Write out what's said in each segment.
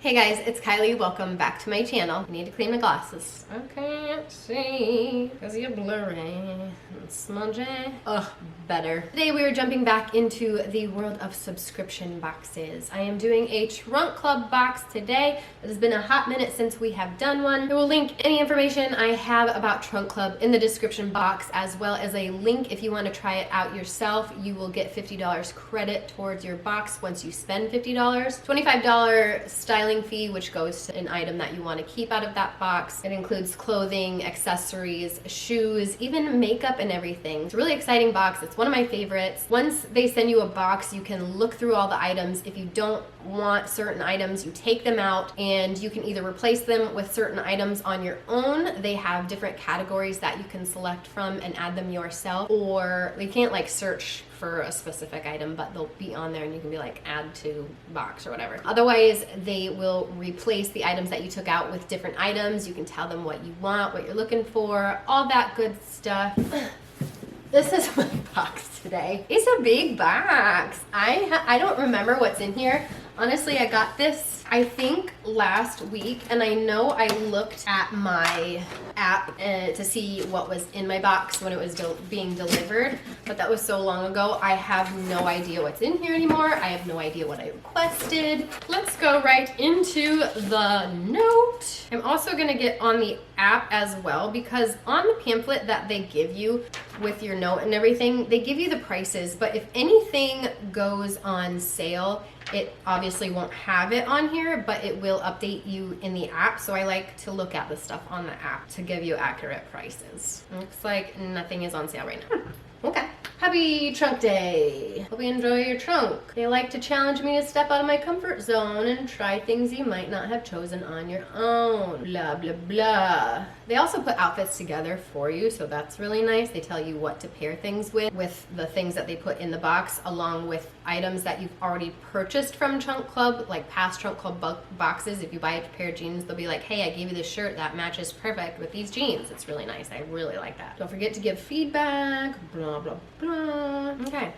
Hey guys, it's Kylie. Welcome back to my channel. I need to clean my glasses. I can't see because you're blurry and smudgy. Ugh, better. Today we are jumping back into the world of subscription boxes. I am doing a trunk club box today. It has been a hot minute since we have done one. I will link any information I have about trunk club in the description box, as well as a link if you want to try it out yourself. You will get $50 credit towards your box once you spend $50. $25 styling fee, which goes to an item that you want to keep out of that box. It includes clothing, accessories, shoes, even makeup and everything. It's a really exciting box. It's one of my favorites. Once they send you a box, you can look through all the items. If you don't want certain items, you take them out and you can either replace them with certain items on your own. They have different categories that you can select from and add them yourself, or you can't like search for a specific item, but they'll be on there and you can be like add to box or whatever. Otherwise, they will replace the items that you took out with different items. You can tell them what you want, what you're looking for, all that good stuff. This is my box today. It's a big box. I don't remember what's in here. Honestly, I got this, I think, last week, and I know I looked at my app to see what was in my box when it was being delivered, but that was so long ago. I have no idea what's in here anymore. I have no idea what I requested. Let's go right into the note. I'm also gonna get on the app as well, because on the pamphlet that they give you with your note and everything, they give you the prices, but if anything goes on sale, it obviously won't have it on here, but it will update you in the app. So I like to look at the stuff on the app to give you accurate prices. Looks like nothing is on sale right now. Okay. Happy trunk day. Hope you enjoy your trunk. They like to challenge me to step out of my comfort zone and try things you might not have chosen on your own. Blah, blah, blah. They also put outfits together for you, so that's really nice. They tell you what to pair things with the things that they put in the box, along with items that you've already purchased from Trunk Club, like past Trunk Club boxes. If you buy a pair of jeans, they'll be like, hey, I gave you this shirt that matches perfect with these jeans. It's really nice. I really like that. Don't forget to give feedback. Blah, blah, blah. Okay,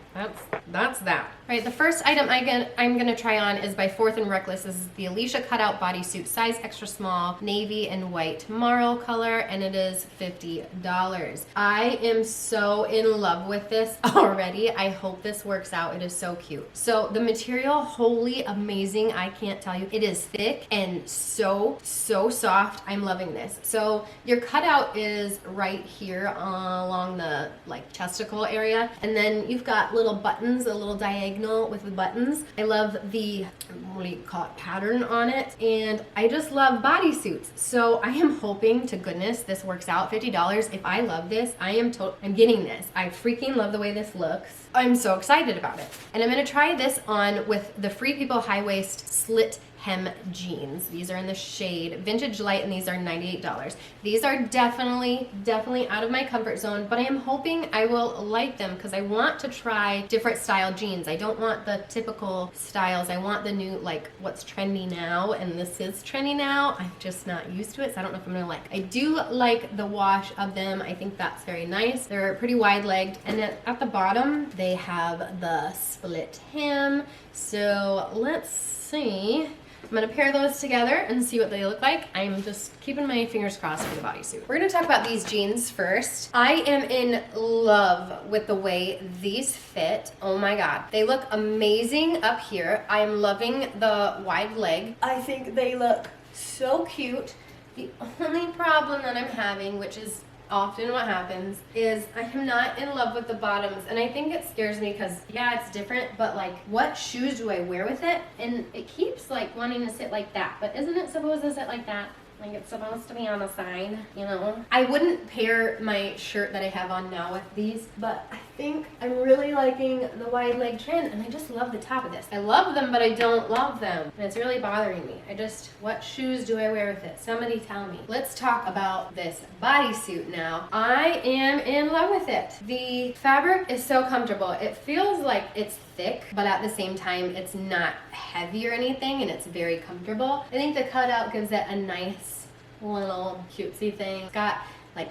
that's that. All right, the first item I'm gonna try on is by Fourth and Reckless. This is the Alycia Cutout Bodysuit, size extra small, navy and white marl color, and it is $50. I am so in love with this already. I hope this works out. It is so cute. So the material, holy amazing. I can't tell you. It is thick and so soft. I'm loving this. So your cutout is right here along the like testicle area, and then you've got little buttons, a little diagonal with the buttons. I love the, what do you call it, pattern on it, and I just love bodysuits. So I am hoping to goodness this works out. $50. If I love this, I'm getting this. I freaking love the way this looks. I'm so excited about it. And I'm gonna try this on with the Free People high waist slit hem jeans. These are in the shade Vintage Light, and these are $98. These are definitely out of my comfort zone, but I am hoping I will like them because I want to try different style jeans. I don't want the typical styles. I want the new, like what's trendy now, and this is trendy now. I'm just not used to it, so I don't know if I'm gonna like. I do like the wash of them. I think that's very nice. They're pretty wide legged, and then at the bottom they have the split hem. So let's see. I'm gonna pair those together and see what they look like. I'm just keeping my fingers crossed for the bodysuit. We're gonna talk about these jeans first. I am in love with the way these fit. Oh my God. They look amazing up here. I am loving the wide leg. I think they look so cute. The only problem that I'm having, which is often what happens, is I am not in love with the bottoms, and I think it scares me because yeah, it's different, but like what shoes do I wear with it? And it keeps like wanting to sit like that, but isn't it supposed to sit like that? Like it's supposed to be on the side, you know? I wouldn't pair my shirt that I have on now with these, but I think I'm really liking the wide leg trend, and I just love the top of this. I love them, but I don't love them, and it's really bothering me. What shoes do I wear with it? Somebody tell me. Let's talk about this bodysuit now. I am in love with it. The fabric is so comfortable. It feels like it's thick, but at the same time, it's not heavy or anything, and it's very comfortable. I think the cutout gives it a nice little cutesy thing. It's got like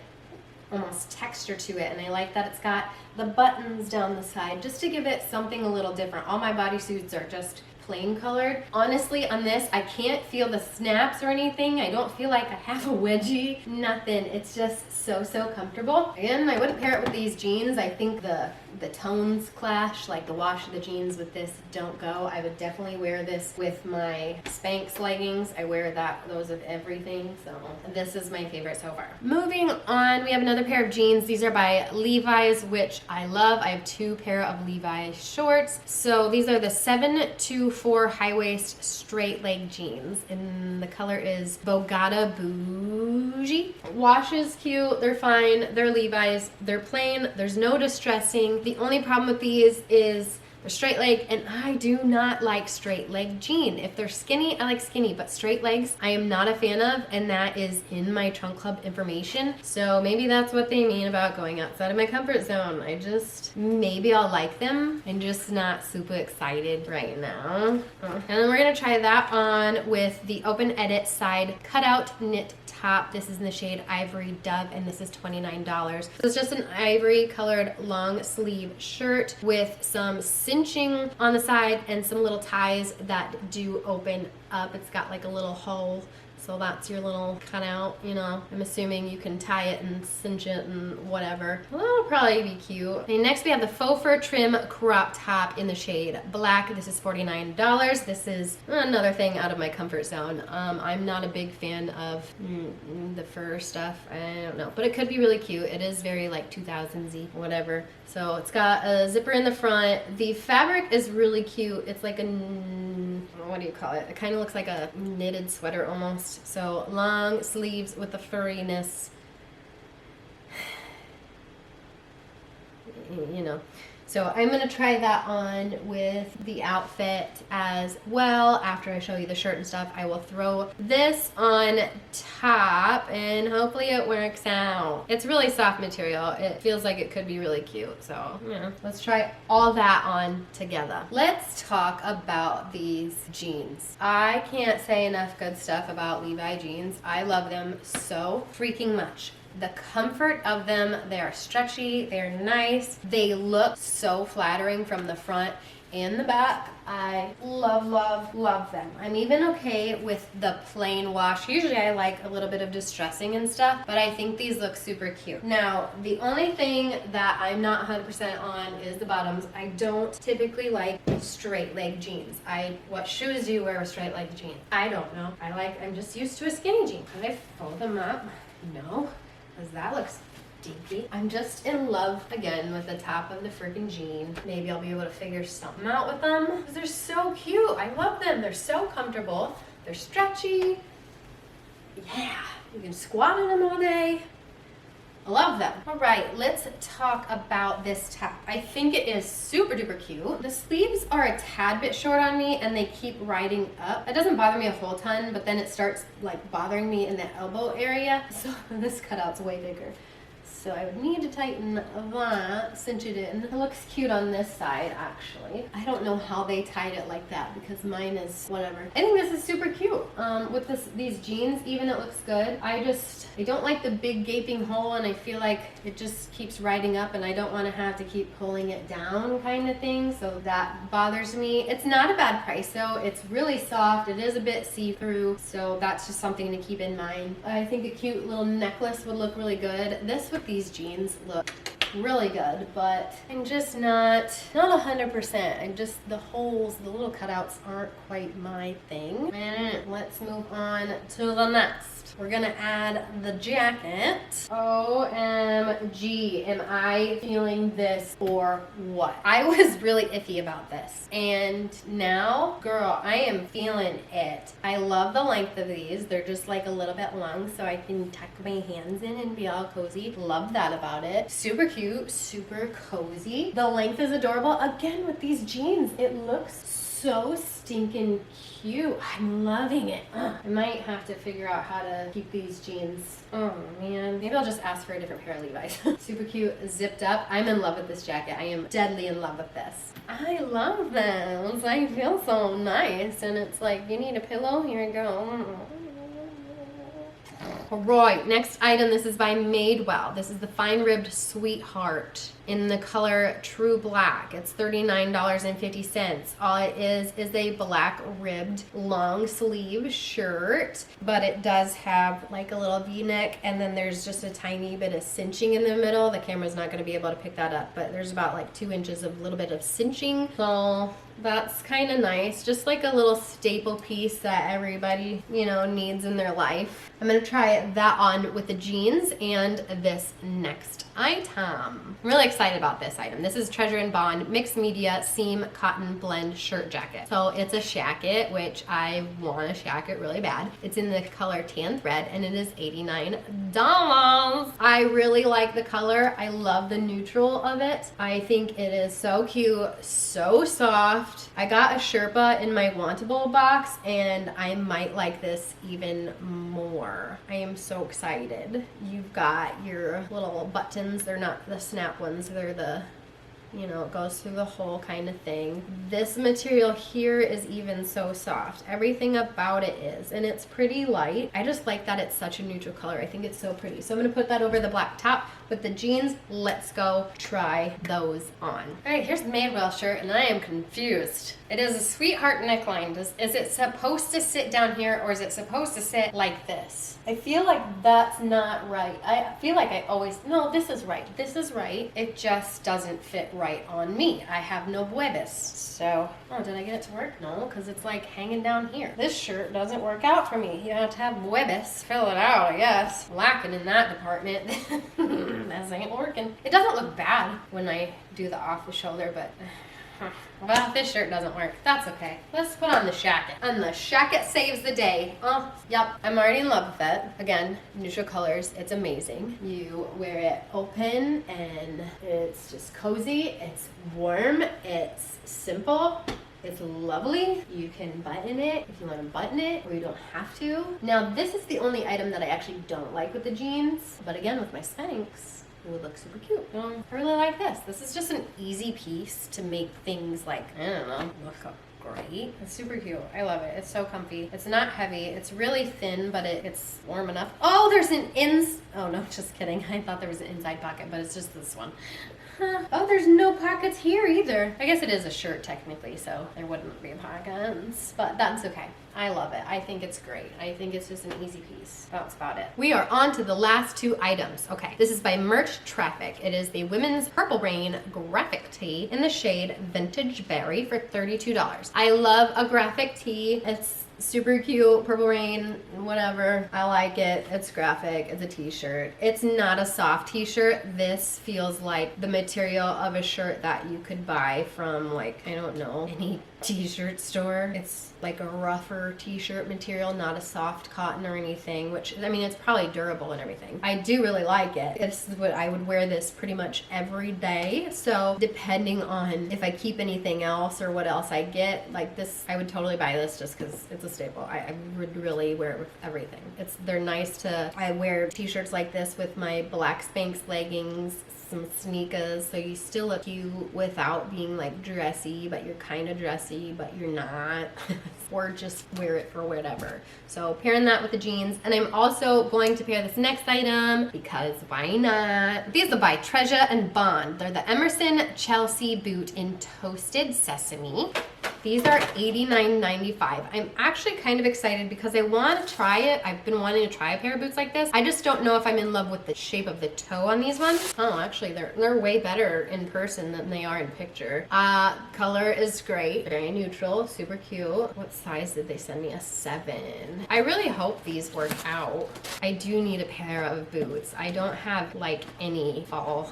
almost texture to it, and I like that it's got the buttons down the side just to give it something a little different. All my bodysuits are just plain colored. Honestly, on this, I can't feel the snaps or anything. I don't feel like I have a wedgie, nothing. It's just so comfortable. Again, I wouldn't pair it with these jeans. I think the tones clash, like the wash of the jeans with this don't go. I would definitely wear this with my Spanx leggings. I wear those with everything, so this is my favorite so far. Moving on, we have another pair of jeans. These are by Levi's, which I love. I have 2 pair of Levi's shorts. So these are the 724 high waist straight leg jeans, and the color is Bogata Bougie. Wash is cute, they're fine, they're Levi's, they're plain, there's no distressing. The only problem with these is they're straight leg, and I do not like straight leg jean. If they're skinny, I like skinny, but straight legs, I am not a fan of, and that is in my trunk club information. So maybe that's what they mean about going outside of my comfort zone. Maybe I'll like them. I'm just not super excited right now. And then we're gonna try that on with the Open Edit side cutout knit top. This is in the shade Ivory Dove, and this is $29. So it's just an ivory colored long sleeve shirt with some cinching on the side and some little ties that do open up. It's got like a little hole, so that's your little cutout, you know. I'm assuming you can tie it and cinch it and whatever. Well, that'll probably be cute. Okay, next we have the faux fur trim crop top in the shade black. This is $49. This is another thing out of my comfort zone. I'm not a big fan of the fur stuff. I don't know, but it could be really cute. It is very like 2000s-y, whatever. So it's got a zipper in the front. The fabric is really cute. It's like a, what do you call it? It kind of looks like a knitted sweater almost. So long sleeves with the furriness, you know. So I'm gonna try that on with the outfit as well. After I show you the shirt and stuff, I will throw this on top and hopefully it works out. It's really soft material. It feels like it could be really cute. So yeah, let's try all that on together. Let's talk about these jeans. I can't say enough good stuff about Levi jeans. I love them so freaking much. The comfort of them, they are stretchy, they're nice, they look so flattering from the front and the back. I love them. I'm even okay with the plain wash. Usually I like a little bit of distressing and stuff, but I think these look super cute. Now, the only thing that I'm not 100% on is the bottoms. I don't typically like straight leg jeans. What shoes do you wear with straight leg jeans? I don't know. I'm just used to a skinny jean. Could I fold them up? No. Because that looks dinky. I'm just in love again with the top of the freaking jean. Maybe I'll be able to figure something out with them. Because they're so cute. I love them. They're so comfortable. They're stretchy. Yeah. You can squat in them all day. I love them. All right, let's talk about this top. I think it is super duper cute. The sleeves are a tad bit short on me and they keep riding up. It doesn't bother me a whole ton, but then it starts like bothering me in the elbow area. So this cutout's way bigger. So I would need to tighten that, cinch it in. It looks cute on this side, actually. I don't know how they tied it like that because mine is whatever. I think this is super cute. With these jeans, even it looks good. I don't like the big gaping hole and I feel like it just keeps riding up and I don't want to have to keep pulling it down kind of thing. So that bothers me. It's not a bad price though. It's really soft. It is a bit see-through. So that's just something to keep in mind. I think a cute little necklace would look really good. This with these jeans look really good, but I'm just not 100%. The holes, the little cutouts aren't quite my thing. And let's move on to the next. We're gonna add the jacket. OMG, am I feeling this or what? I was really iffy about this. And now, girl, I am feeling it. I love the length of these. They're just like a little bit long so I can tuck my hands in and be all cozy. Love that about it. Super cute, super cozy. The length is adorable. Again, with these jeans, it looks so stinking cute. I'm loving it. I might have to figure out how to keep these jeans. Oh man, maybe I'll just ask for a different pair of Levi's. Super cute, zipped up. I'm in love with this jacket. I am deadly in love with this. I love those. I feel so nice. And it's like, you need a pillow? Here you go. All right, next item. This is by Madewell. This is the Fine Ribbed Sweetheart in the color True Black. It's $39.50. All it is a black ribbed long sleeve shirt, but it does have like a little V-neck, and then there's just a tiny bit of cinching in the middle. The camera's not going to be able to pick that up, but there's about like 2 inches of a little bit of cinching. So that's kind of nice. Just like a little staple piece that everybody, you know, needs in their life. I'm going to try that on with the jeans and this next item. I'm really excited about this item. This is Treasure and Bond Mixed Media Seam Cotton Blend Shirt Jacket. So it's a shacket, which I want a shacket really bad. It's in the color Tan Thread, and it is $89. I really like the color. I love the neutral of it. I think it is so cute, so soft. I got a Sherpa in my Wantable box, and I might like this even more. I am so excited. You've got your little buttons. They're not the snap ones. They're the, you know, it goes through the whole kind of thing. This material here is even so soft. Everything about it is, and it's pretty light. I just like that it's such a neutral color. I think it's so pretty. So I'm gonna put that over the black top with the jeans. Let's go try those on. All right, here's the Madewell shirt, and I am confused. It is a sweetheart neckline. Is it supposed to sit down here, or is it supposed to sit like this? I feel like that's not right. I feel like I always, no, this is right. This is right. It just doesn't fit right on me. I have no huevos. So, oh, did I get it to work? No, because it's like hanging down here. This shirt doesn't work out for me. You have to have huevos. Fill it out, I guess. Lacking in that department. This ain't working. It doesn't look bad when I do the off the shoulder, but well, this shirt doesn't work. That's okay. Let's put on the shacket. And the shacket saves the day. Oh, yep. I'm already in love with it. Again, neutral colors. It's amazing. You wear it open and it's just cozy. It's warm. It's simple. It's lovely. You can button it if you want to button it, or you don't have to. Now, this is the only item that I actually don't like with the jeans, but again, with my Spanx, it would look super cute. I really like this. This is just an easy piece to make things like, I don't know, look great. It's super cute. I love it. It's so comfy. It's not heavy. It's really thin, but it's warm enough. Oh, there's an oh no, just kidding. I thought there was an inside pocket, but it's just this one. Oh, there's no pockets here either. I guess it is a shirt technically, so there wouldn't be pockets, but that's okay. I love it. I think it's great. I think it's just an easy piece. That's about it. We are on to the last two items. Okay, this is by Merch Traffic. It is the women's Purple Rain graphic tee in the shade Vintage Berry for $32. I love a graphic tee. It's super cute, Purple Rain, whatever. I like it. It's graphic. It's a t-shirt. It's not a soft t-shirt. This feels like the material of a shirt that you could buy from, like, I don't know, any t-shirt store. It's like a rougher t-shirt material, not a soft cotton or anything, which, I mean, it's probably durable and everything. I do really like it. This is what I would wear this pretty much every day. So depending on if I keep anything else or what else I get, like this, I would totally buy this just because it's a staple. I would really wear it with everything. They're nice to, I wear t-shirts like this with my black Spanx leggings, some sneakers, so you still look cute without being like dressy, but you're kind of dressy, but you're not. Or just wear it for whatever. So pairing that with the jeans, and I'm also going to pair this next item because why not? These are by Treasure and Bond. They're the Emerson Chelsea boot in Toasted Sesame. These are $89.95. I'm actually kind of excited because I want to try it. I've been wanting to try a pair of boots like this. I just don't know if I'm in love with the shape of the toe on these ones. Oh, actually, they're way better in person than they are in picture. Color is great. Very neutral, super cute. What size did they send me? A 7. I really hope these work out. I do need a pair of boots. I don't have like any fall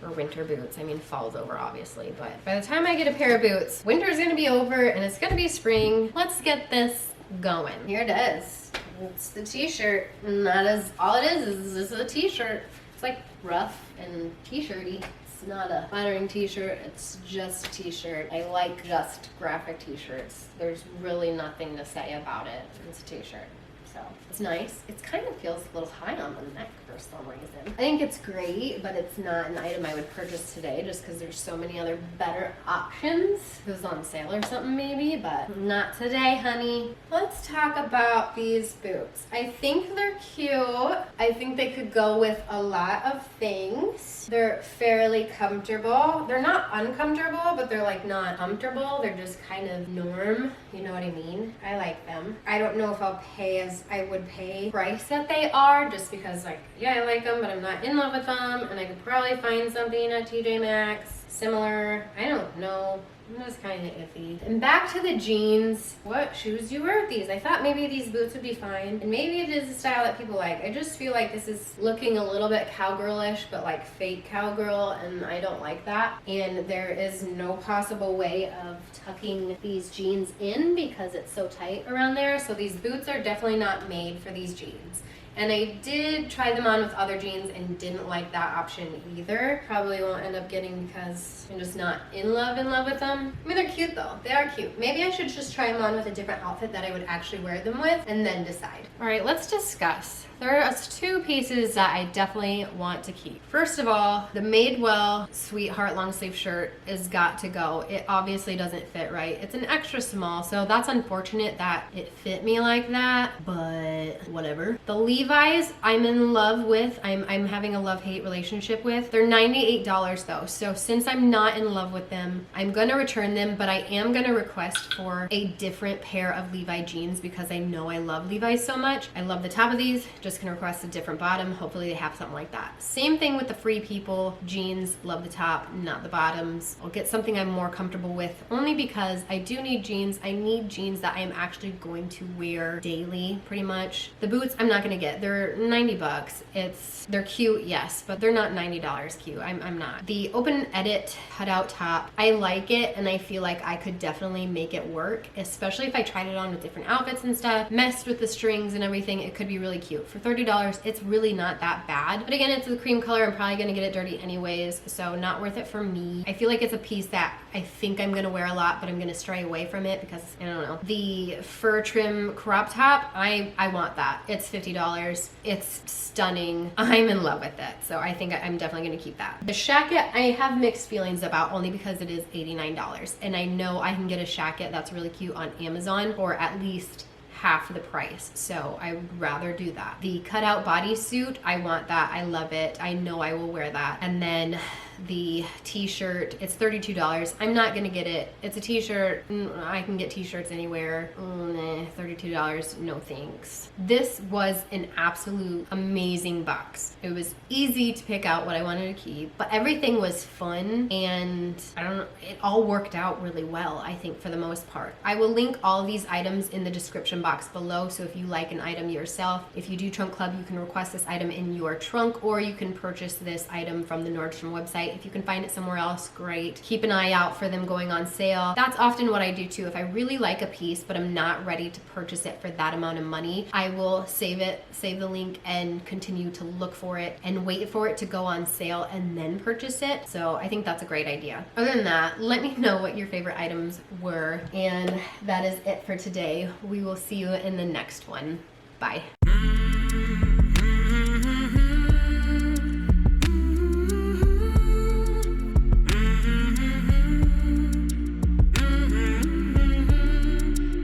or winter boots. I mean, fall's over obviously, but by the time I get a pair of boots, winter's gonna be over and it's gonna be spring. Let's get this going. Here it is. It's the t-shirt, and that is all it is a t-shirt. It's like rough and t-shirty. It's not a flattering t-shirt, it's just a t-shirt. I like just graphic t-shirts. There's really nothing to say about it. It's a t-shirt. so it's nice. It kind of feels a little high on the neck for some reason. I think it's great, but it's not an item I would purchase today just because there's so many other better options. If it was on sale or something maybe, but not today, honey. Let's talk about these boots. I think they're cute. I think they could go with a lot of things. They're fairly comfortable. They're not uncomfortable, but they're like not comfortable. They're just kind of norm. You know what I mean? I like them. I don't know if I'll pay as I would pay price that they are, just because like, yeah, I like them, but I'm not in love with them, and I could probably find something at TJ Maxx similar. I don't know. I'm just kind of iffy. And back to the jeans. What shoes do you wear with these? I thought maybe these boots would be fine. And maybe it is a style that people like. I just feel like this is looking a little bit cowgirlish, but like fake cowgirl, and I don't like that. And there is no possible way of tucking these jeans in because it's so tight around there. So these boots are definitely not made for these jeans. And I did try them on with other jeans and didn't like that option either. Probably won't end up getting because I'm just not in love with them. I mean, they're cute though. They are cute. Maybe I should just try them on with a different outfit that I would actually wear them with and then decide. All right, let's discuss. There are two pieces that I definitely want to keep. First of all, the Madewell Sweetheart long sleeve shirt is got to go. It obviously doesn't fit right. It's an extra small, so that's unfortunate that it fit me like that, but whatever. The Levi's I'm in love with. I'm having a love-hate relationship with. They're $98 though, so since I'm not in love with them, I'm gonna return them, but I am gonna request for a different pair of Levi jeans because I know I love Levi's so much. I love the top of these. Just can request a different bottom. Hopefully they have something like that. Same thing with the Free People jeans. Love the top, not the bottoms. I'll get something I'm more comfortable with only because I do need jeans. I need jeans that I am actually going to wear daily pretty much. The boots I'm not gonna get. They're 90 bucks. They're cute, yes, but they're not $90 cute. I'm not. The open edit cutout top, I like it and I feel like I could definitely make it work, especially if I tried it on with different outfits and stuff, messed with the strings and everything. It could be really cute. For $30, it's really not that bad. But again, it's the cream color. I'm probably gonna get it dirty anyways, so not worth it for me. I feel like it's a piece that I think I'm gonna wear a lot, but I'm gonna stray away from it because I don't know. The fur trim crop top, I want that. It's $50. It's stunning. I'm in love with it, so I think I'm definitely gonna keep that. The shacket, I have mixed feelings about only because it is $89, and I know I can get a shacket that's really cute on Amazon for at least half the price, so I would rather do that. The cutout bodysuit, I want that. I love it. I know I will wear that. And then the t-shirt, it's $32. I'm not gonna get it. It's a t-shirt. I can get t-shirts anywhere. Nah, $32, no thanks. This was an absolute amazing box. It was easy to pick out what I wanted to keep, but everything was fun, and I don't know, it all worked out really well, I think, for the most part. I will link all of these items in the description box below, so if you like an item yourself, if you do Trunk Club, you can request this item in your trunk, or you can purchase this item from the Nordstrom website. If you can find it somewhere else, great. Keep an eye out for them going on sale. That's often what I do too. If I really like a piece, but I'm not ready to purchase it for that amount of money, I will save it, save the link, and continue to look for it and wait for it to go on sale and then purchase it. So I think that's a great idea. Other than that, let me know what your favorite items were. And that is it for today. We will see you in the next one. Bye.